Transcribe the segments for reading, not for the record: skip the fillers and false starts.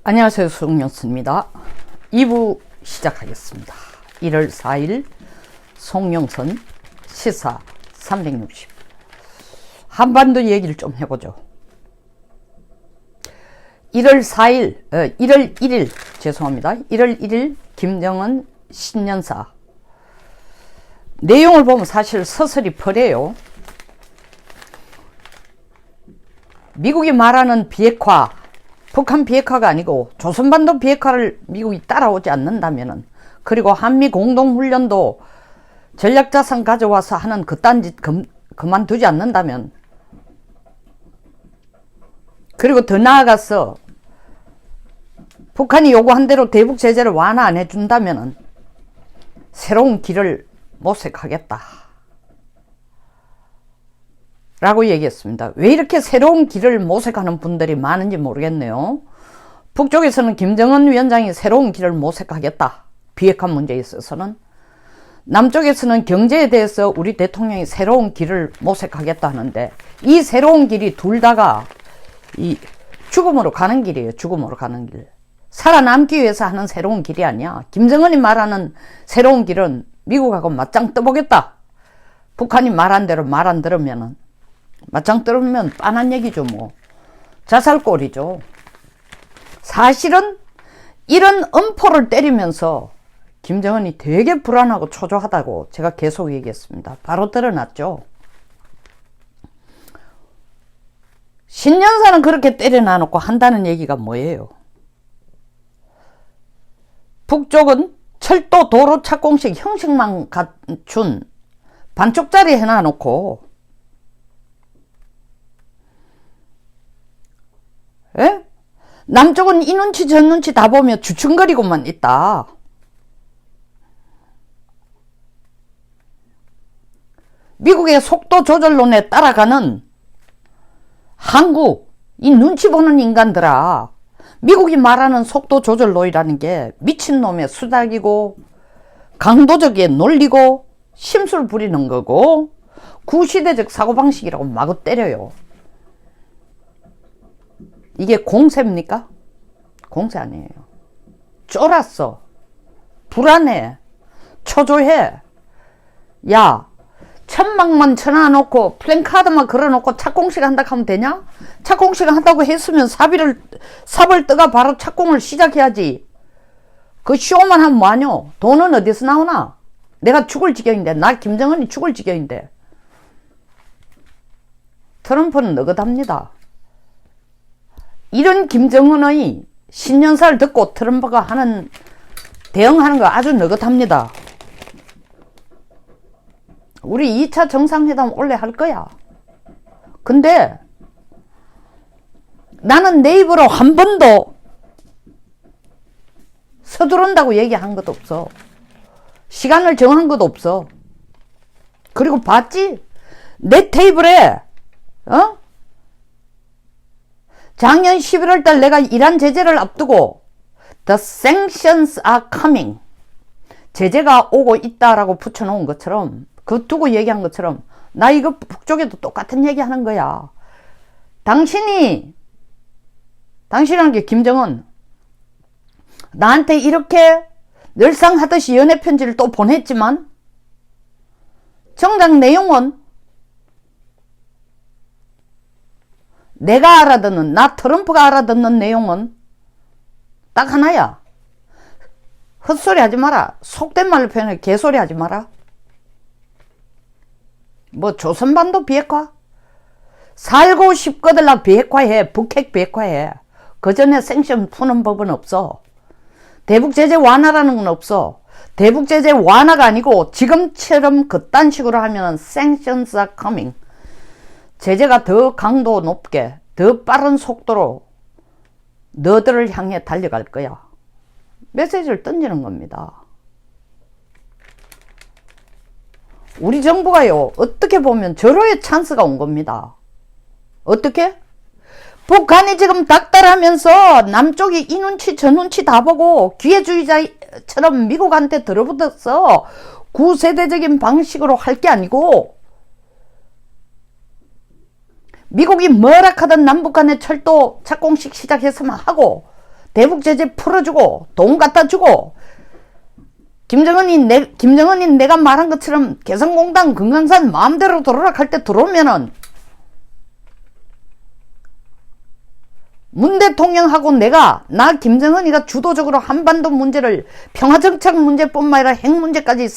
안녕하세요. 송영선입니다. 2부 시작하겠습니다. 1월 4일 송영선 시사 360 한반도 얘기를 좀 해보죠. 1월 1일 죄송합니다. 1월 1일 김정은 신년사 내용을 보면 사실 서슬이 펄해요. 미국이 말하는 비핵화, 북한 비핵화가 아니고 조선반도 비핵화를 미국이 따라오지 않는다면은, 그리고 한미 공동훈련도 전략자산 가져와서 하는 그딴 짓 그만두지 않는다면, 그리고 더 나아가서 북한이 요구한 대로 대북 제재를 완화 안 해준다면은 새로운 길을 모색하겠다 라고 얘기했습니다. 왜 이렇게 새로운 길을 모색하는 분들이 많은지 모르겠네요. 북쪽에서는 김정은 위원장이 새로운 길을 모색하겠다, 비핵화 문제에 있어서는. 남쪽에서는 경제에 대해서 우리 대통령이 새로운 길을 모색하겠다 하는데, 이 새로운 길이 둘 다가 이 죽음으로 가는 길이에요. 죽음으로 가는 길. 살아남기 위해서 하는 새로운 길이 아니야. 김정은이 말하는 새로운 길은 미국하고 맞짱 떠보겠다. 북한이 말한 대로 말 안 들으면은, 맞짱 뜨면 빤한 얘기죠. 뭐 자살골이죠. 사실은 이런 엄포를 때리면서 김정은이 되게 불안하고 초조하다고 제가 계속 얘기했습니다. 바로 드러났죠. 신년사는 그렇게 때려놔놓고 한다는 얘기가 뭐예요? 북쪽은 철도 도로 착공식 형식만 갖춘 반쪽짜리 해놔놓고, 에? 남쪽은 이 눈치 저 눈치 다 보며 주춤거리고만 있다. 미국의 속도 조절론에 따라가는 한국, 이 눈치 보는 인간들아, 미국이 말하는 속도 조절론이라는 게 미친놈의 수작이고 강도적인 논리고 심술 부리는 거고 구시대적 사고방식이라고 마구 때려요. 이게 공세입니까? 공세 아니에요. 쫄았어. 불안해. 초조해. 야, 천막만 쳐놔놓고 플랜카드만 걸어놓고 착공식 한다고 하면 되냐? 착공식 한다고 했으면 삽을 떠가 바로 착공을 시작해야지. 그 쇼만 하면 뭐하뇨? 돈은 어디서 나오나? 내가 죽을 지경인데, 나 김정은이 죽을 지경인데. 트럼프는 너긋합니다. 이런 김정은의 신년사를 듣고 트럼프가 대응하는 거 아주 느긋합니다. 우리 2차 정상회담 원래 할 거야. 근데 나는 내 입으로 한 번도 서두른다고 얘기한 것도 없어. 시간을 정한 것도 없어. 그리고 봤지? 내 테이블에 작년 11월 달 내가 이란 제재를 앞두고 The sanctions are coming, 제재가 오고 있다라고 붙여놓은 것처럼, 그 두고 얘기한 것처럼, 나 이거 북쪽에도 똑같은 얘기 하는 거야. 당신이라는 게 김정은, 나한테 이렇게 늘상 하듯이 연애 편지를 또 보냈지만 정작 내용은 내가 알아듣는, 나 트럼프가 알아듣는 내용은 딱 하나야. 헛소리 하지 마라. 속된 말로 표현해. 개소리 하지 마라. 뭐 조선반도 비핵화? 살고 싶거들라 비핵화해. 북핵 비핵화해. 그 전에 생션 푸는 법은 없어. 대북 제재 완화라는 건 없어. 대북 제재 완화가 아니고 지금처럼 그딴 식으로 하면 sanctions are coming, 제재가 더 강도 높게, 더 빠른 속도로 너들을 향해 달려갈 거야. 메시지를 던지는 겁니다. 우리 정부가요, 어떻게 보면 절호의 찬스가 온 겁니다. 어떻게? 북한이 지금 닥달하면서 남쪽이 이 눈치 저 눈치 다 보고 기회주의자처럼 미국한테 들어붙어서 구세대적인 방식으로 할 게 아니고, 미국이 뭐라 하든 남북 간의 철도 착공식 시작했으면 하고, 대북 제재 풀어주고 돈 갖다 주고 김정은이 내가 말한 것처럼 개성공단 금강산 마음대로 들어오라 할 때 들어오면은 문 대통령하고 나 김정은이가 주도적으로 한반도 문제를 평화정착 문제뿐만 아니라 핵 문제까지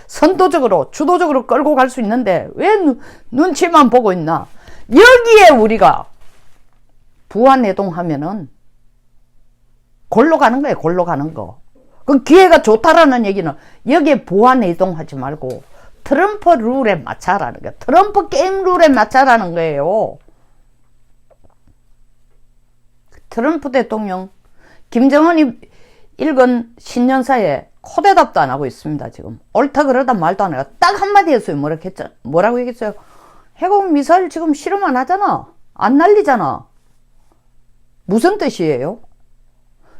선도적으로 주도적으로 끌고 갈 수 있는데 왜 눈치만 보고 있나. 여기에 우리가 부안해동하면은 골로 가는 거예요. 골로 가는 거. 그 기회가 좋다라는 얘기는 여기에 부안해동하지 말고 트럼프 룰에 맞춰라는 거예요. 트럼프 게임 룰에 맞춰라는 거예요. 트럼프 대통령 김정은이 읽은 신년사에 코대답도 안 하고 있습니다. 지금 옳다 그러다 말도 안 해요. 딱 한마디 했어요. 뭐라고 얘기했어요? 해군 미사일 지금 실험 안 하잖아. 안 날리잖아. 무슨 뜻이에요?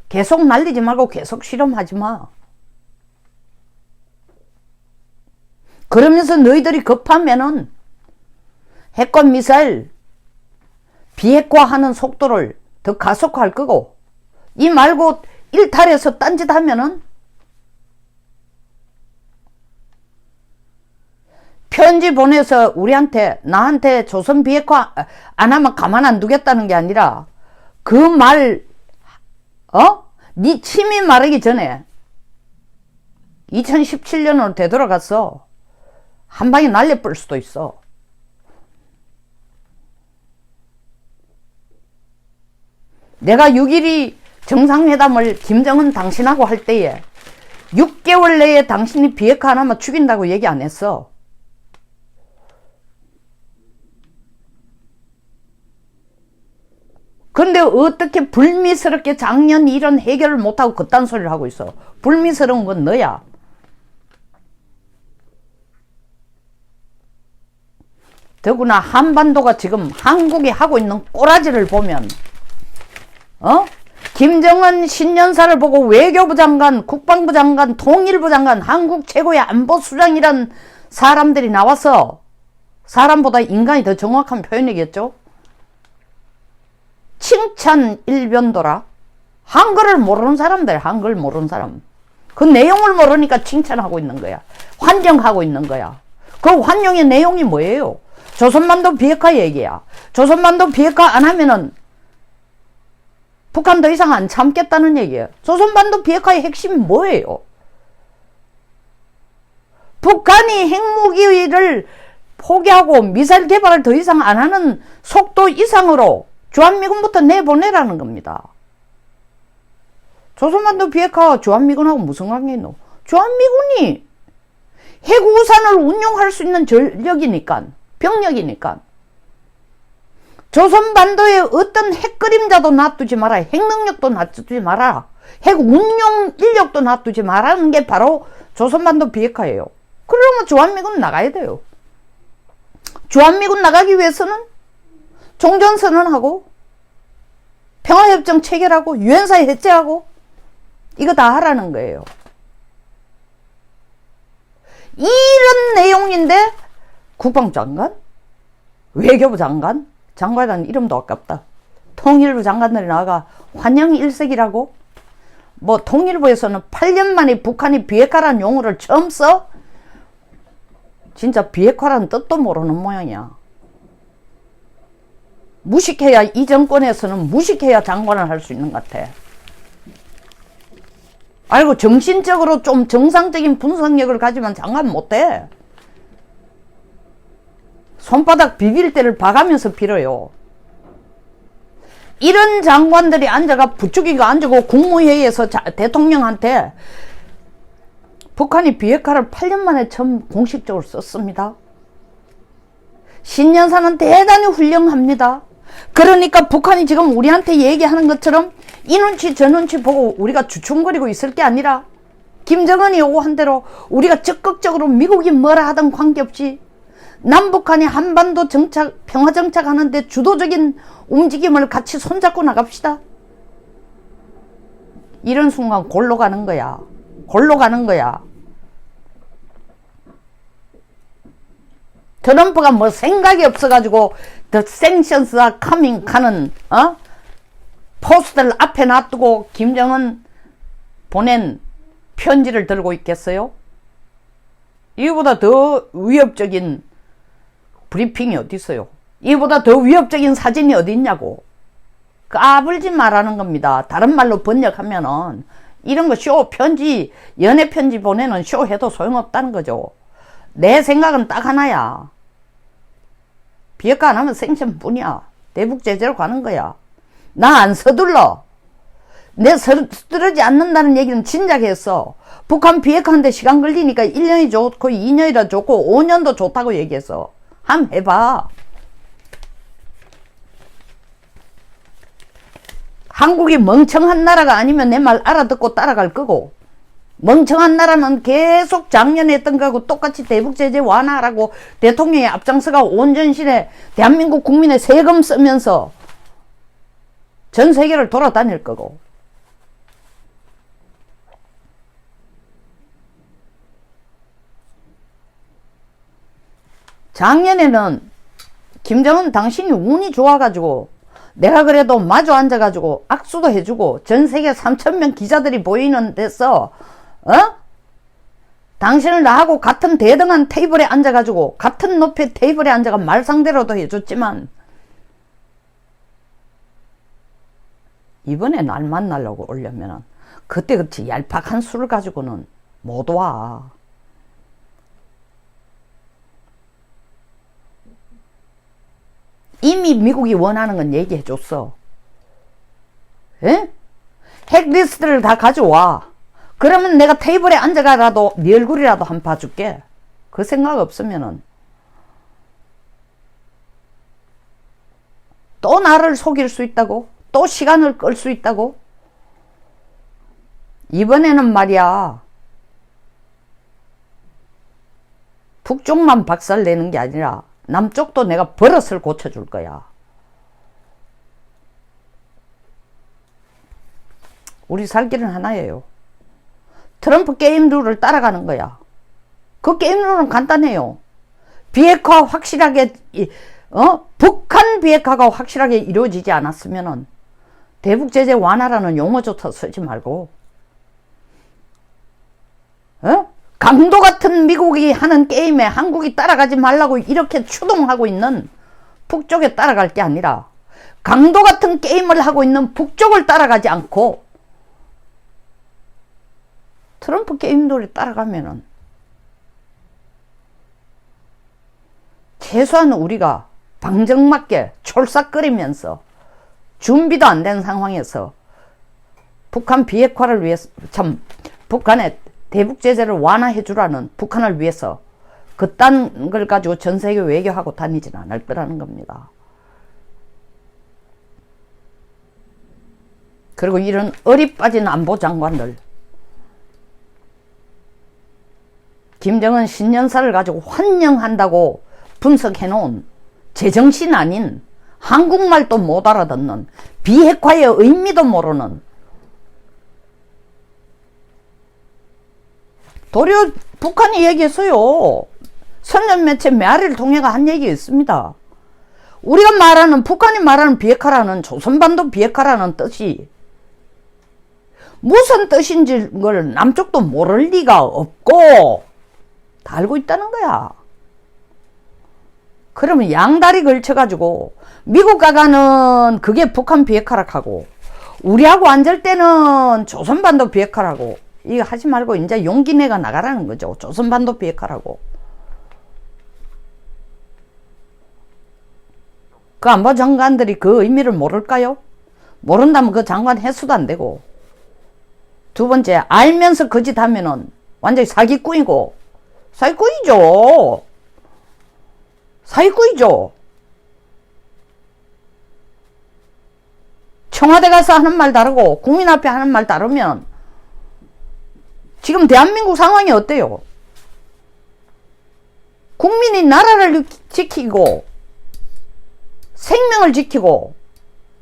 계속 날리지 말고 계속 실험하지 마. 그러면서 너희들이 급하면은 핵과 미사일 비핵화하는 속도를 더 가속화할 거고, 이 말고 일탈해서 딴짓 하면은 편지 보내서 나한테 조선 비핵화 안 하면 가만 안 두겠다는 게 아니라 그 말, 네 침이 마르기 전에 2017년으로 되돌아갔어. 한 방에 날려버릴 수도 있어. 내가 6.12 정상회담을 김정은 당신하고 할 때에 6개월 내에 당신이 비핵화 안 하면 죽인다고 얘기 안 했어. 근데 어떻게 불미스럽게 작년 이런 해결을 못하고 그딴 소리를 하고 있어. 불미스러운 건 너야. 더구나 한반도가 지금 한국이 하고 있는 꼬라지를 보면 김정은 신년사를 보고 외교부 장관, 국방부 장관, 통일부 장관, 한국 최고의 안보수장이란 사람들이 나와서, 사람보다 인간이 더 정확한 표현이겠죠? 칭찬 일변도라. 한글을 모르는 사람들, 한글 모르는 사람. 그 내용을 모르니까 칭찬하고 있는 거야. 환영하고 있는 거야. 그 환영의 내용이 뭐예요? 조선반도 비핵화 얘기야. 조선반도 비핵화 안 하면은 북한 더 이상 안 참겠다는 얘기예요. 조선반도 비핵화의 핵심이 뭐예요? 북한이 핵무기를 포기하고 미사일 개발을 더 이상 안 하는 속도 이상으로 주한미군부터 내보내라는 겁니다. 조선반도 비핵화와 주한미군하고 무슨 관계 있노? 주한미군이 핵우산을 운용할 수 있는 전력이니까, 병력이니까. 조선반도에 어떤 핵 그림자도 놔두지 마라. 핵 능력도 놔두지 마라. 핵 운용 인력도 놔두지 마라는 게 바로 조선반도 비핵화예요. 그러면 주한미군 나가야 돼요. 주한미군 나가기 위해서는 종전선언하고 평화협정 체결하고 유엔사에 해제하고 이거 다 하라는 거예요. 이런 내용인데 국방장관? 외교부 장관? 장관이라는 이름도 아깝다. 통일부 장관들이 나와가 환영 일색이라고? 뭐 통일부에서는 8년 만에 북한이 비핵화라는 용어를 처음 써? 진짜 비핵화라는 뜻도 모르는 모양이야. 무식해야, 이 정권에서는 무식해야 장관을 할 수 있는 것 같아. 아이고, 정신적으로 좀 정상적인 분석력을 가지면 장관 못해. 손바닥 비빌 때를 봐가면서 빌어요. 이런 장관들이 앉아가 부추기가 앉고 국무회의에서 대통령한테 북한이 비핵화를 8년 만에 처음 공식적으로 썼습니다. 신년사는 대단히 훌륭합니다. 그러니까 북한이 지금 우리한테 얘기하는 것처럼 이 눈치 저 눈치 보고 우리가 주춤거리고 있을 게 아니라 김정은이 요구한 대로 우리가 적극적으로 미국이 뭐라 하든 관계없이 남북한이 한반도 정착, 평화 정착하는데 주도적인 움직임을 같이 손잡고 나갑시다. 이런 순간 골로 가는 거야. 골로 가는 거야. 트럼프가 뭐 생각이 없어가지고 the sanctions are coming 가는 포스터를 앞에 놔두고 김정은 보낸 편지를 들고 있겠어요? 이보다 더 위협적인 브리핑이 어디 있어요? 이보다 더 위협적인 사진이 어디 있냐고. 까불지 말라는 겁니다. 다른 말로 번역하면은 이런 거 쇼 편지, 연애 편지 보내는 쇼 해도 소용없다는 거죠. 내 생각은 딱 하나야. 비핵화 안 하면 생선뿐이야. 대북 제재로 가는 거야. 나 안 서둘러. 내 서두르지 않는다는 얘기는 진작 했어. 북한 비핵화하는데 시간 걸리니까 1년이 좋고 2년이라 좋고 5년도 좋다고 얘기했어. 한번 해봐. 한국이 멍청한 나라가 아니면 내 말 알아듣고 따라갈 거고, 멍청한 나라는 계속 작년에 했던 거하고 똑같이 대북 제재 완화하라고 대통령이 앞장서가 온전실에 대한민국 국민의 세금 쓰면서 전 세계를 돌아다닐 거고. 작년에는 김정은 당신이 운이 좋아가지고 내가 그래도 마주 앉아가지고 악수도 해주고 전 세계 3,000명 기자들이 보이는 데서 당신을 나하고 같은 대등한 테이블에 앉아가지고 같은 높이 테이블에 앉아가 말상대로도 해줬지만 이번에 날 만나려고 오려면은 그때 그치 얄팍한 술을 가지고는 못 와. 이미 미국이 원하는 건 얘기해 줬어. 에? 핵 리스트를 다 가져와. 그러면 내가 테이블에 앉아가라도 네 얼굴이라도 한번 봐줄게. 그 생각 없으면은 또 나를 속일 수 있다고? 또 시간을 끌 수 있다고? 이번에는 말이야, 북쪽만 박살내는 게 아니라 남쪽도 내가 버릇을 고쳐줄 거야. 우리 살 길은 하나예요. 트럼프 게임 룰을 따라가는 거야. 그 게임 룰은 간단해요. 비핵화 확실하게, 북한 비핵화가 확실하게 이루어지지 않았으면은 대북 제재 완화라는 용어조차 쓰지 말고, 강도 같은 미국이 하는 게임에 한국이 따라가지 말라고 이렇게 추동하고 있는 북쪽에 따라갈 게 아니라 강도 같은 게임을 하고 있는 북쪽을 따라가지 않고 트럼프 게임돌이 따라가면은 최소한 우리가 방정맞게 촐싹거리면서 준비도 안 된 상황에서 북한 비핵화를 위해서, 북한의 대북 제재를 완화해 주라는 북한을 위해서 그딴 걸 가지고 전 세계 외교하고 다니지는 않을 거라는 겁니다. 그리고 이런 어리 빠진 안보 장관들, 김정은 신년사를 가지고 환영한다고 분석해 놓은 제정신 아닌, 한국말도 못 알아듣는, 비핵화의 의미도 모르는, 도리어 북한이 얘기했어요. 선전 매체 메아리를 통해가 한 얘기 있습니다. 우리가 말하는, 북한이 말하는 비핵화라는, 조선반도 비핵화라는 뜻이 무슨 뜻인지 걸 남쪽도 모를 리가 없고 다 알고 있다는 거야. 그러면 양다리 걸쳐가지고 미국 가가는 그게 북한 비핵화라 하고, 우리하고 앉을 때는 조선반도 비핵화라고, 이거 하지 말고 이제 용기 내가 나가라는 거죠. 조선반도 비핵화라고. 그 안보 장관들이 그 의미를 모를까요? 모른다면 그 장관 해수도 안 되고, 두 번째, 알면서 거짓 하면은 완전히 사기꾼이고, 사기꾼이죠. 사기꾼이죠. 청와대 가서 하는 말 다르고 국민 앞에 하는 말 다르면 지금 대한민국 상황이 어때요? 국민이 나라를 지키고 생명을 지키고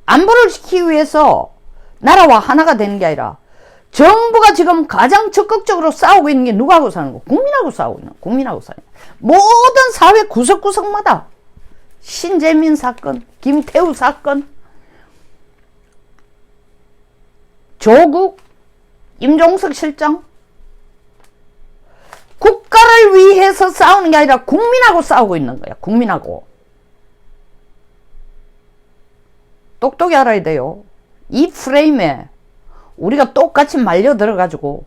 안보를 지키기 위해서 나라와 하나가 되는 게 아니라 정부가 지금 가장 적극적으로 싸우고 있는 게 누구하고 싸우는 거? 국민하고 싸우고 있는, 국민하고 싸우는. 모든 사회 구석구석마다 신재민 사건, 김태우 사건, 조국, 임종석 실장, 국가를 위해서 싸우는 게 아니라 국민하고 싸우고 있는 거야. 국민하고. 똑똑히 알아야 돼요. 이 프레임에 우리가 똑같이 말려 들어가지고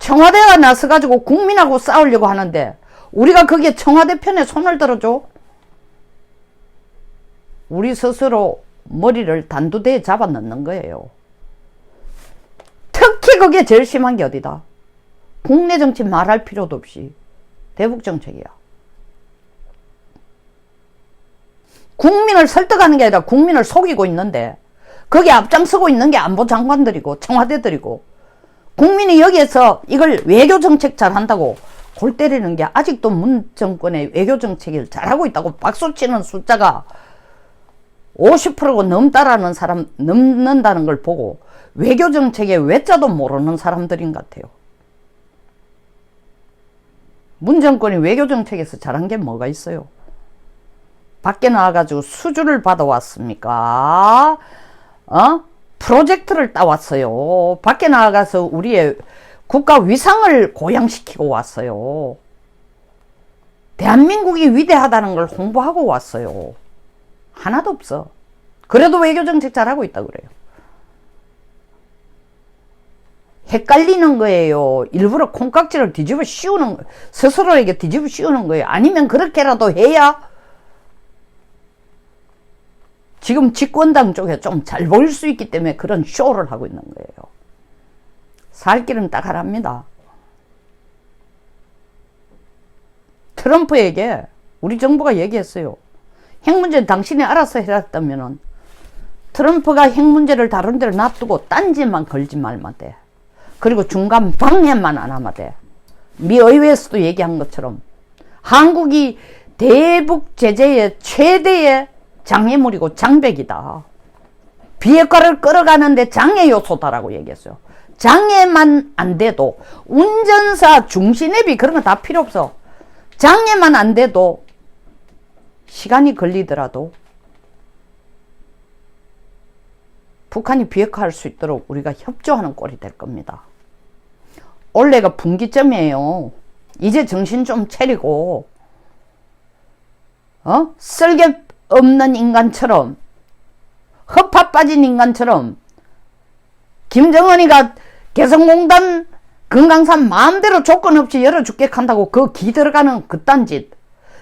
청와대가 나서가지고 국민하고 싸우려고 하는데 우리가 거기에 청와대 편에 손을 들어줘? 우리 스스로 머리를 단두대에 잡아 넣는 거예요. 특히 그게 제일 심한 게 어디다? 국내 정치 말할 필요도 없이 대북 정책이야. 국민을 설득하는 게 아니라 국민을 속이고 있는데 거기 앞장서고 있는 게 안보 장관들이고 청와대들이고 국민이 여기에서 이걸 외교 정책 잘한다고 골 때리는 게 아직도 문 정권의 외교 정책을 잘하고 있다고 박수치는 숫자가 50%가 넘다라는 사람, 넘는다는 걸 보고 외교 정책의 외자도 모르는 사람들인 것 같아요. 문 정권이 외교 정책에서 잘한 게 뭐가 있어요? 밖에 나와가지고 수주를 받아왔습니까? 프로젝트를 따왔어요. 밖에 나가서 우리의 국가 위상을 고양시키고 왔어요. 대한민국이 위대하다는 걸 홍보하고 왔어요. 하나도 없어. 그래도 외교정책 잘하고 있다 그래요. 헷갈리는 거예요. 일부러 콩깍지를 뒤집어 씌우는 거예요. 스스로에게 뒤집어 씌우는 거예요. 아니면 그렇게라도 해야 지금 집권당 쪽에 좀 잘 보일 수 있기 때문에 그런 쇼를 하고 있는 거예요. 살 길은 딱 하나입니다. 트럼프에게 우리 정부가 얘기했어요. 핵 문제는 당신이 알아서 해놨다면은 트럼프가 핵 문제를 다른 데로 놔두고 딴지만 걸지 말면 돼. 그리고 중간 방해만 안 하면 돼. 미 의회에서도 얘기한 것처럼 한국이 대북 제재의 최대의 장애물이고 장벽이다. 비핵화를 끌어가는데 장애 요소다라고 얘기했어요. 장애만 안 돼도 운전사 중시내비 그런 거 다 필요 없어. 장애만 안 돼도 시간이 걸리더라도 북한이 비핵화할 수 있도록 우리가 협조하는 꼴이 될 겁니다. 올해가 분기점이에요. 이제 정신 좀 차리고 쓸개 없는 인간처럼 허파 빠진 인간처럼 김정은이가 개성공단 금강산 마음대로 조건 없이 열어줄게 한다고 그 기 들어가는 그딴 짓,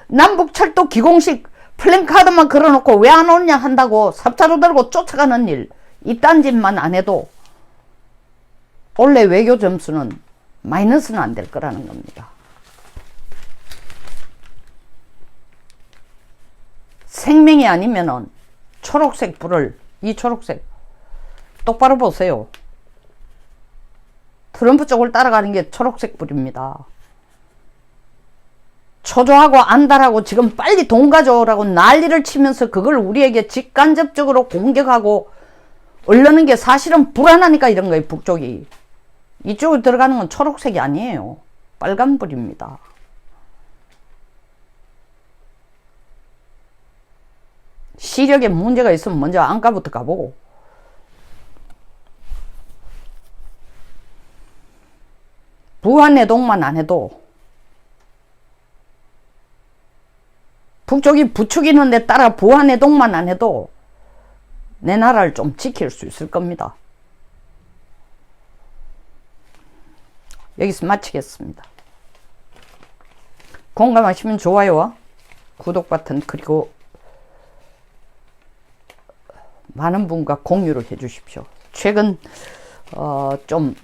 남북철도 기공식 플랜카드만 걸어놓고 왜 안 오냐 한다고 삽자루 들고 쫓아가는 일, 이딴 짓만 안 해도 올해 외교 점수는 마이너스는 안 될 거라는 겁니다. 생명이 아니면은 초록색 불을, 이 초록색 똑바로 보세요. 트럼프 쪽을 따라가는 게 초록색 불입니다. 초조하고 안달하고 지금 빨리 돈 가져오라고 난리를 치면서 그걸 우리에게 직간접적으로 공격하고 얼르는 게 사실은 불안하니까 이런 거예요. 북쪽이. 이쪽으로 들어가는 건 초록색이 아니에요. 빨간불입니다. 시력에 문제가 있으면 먼저 안과부터 가보고, 부안해동만 안 해도 북쪽이 부추기는 데 따라 부안해동만 안 해도 내 나라를 좀 지킬 수 있을 겁니다. 여기서 마치겠습니다. 공감하시면 좋아요와 구독 버튼, 그리고 많은 분과 공유를 해 주십시오. 최근 좀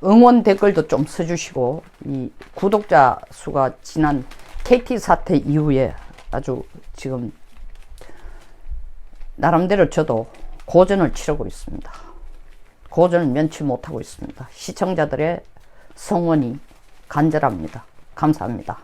응원 댓글도 좀 써주시고, 이 구독자 수가 지난 KT 사태 이후에 아주 지금 나름대로 저도 고전을 치르고 있습니다. 고전을 면치 못하고 있습니다. 시청자들의 성원이 간절합니다. 감사합니다.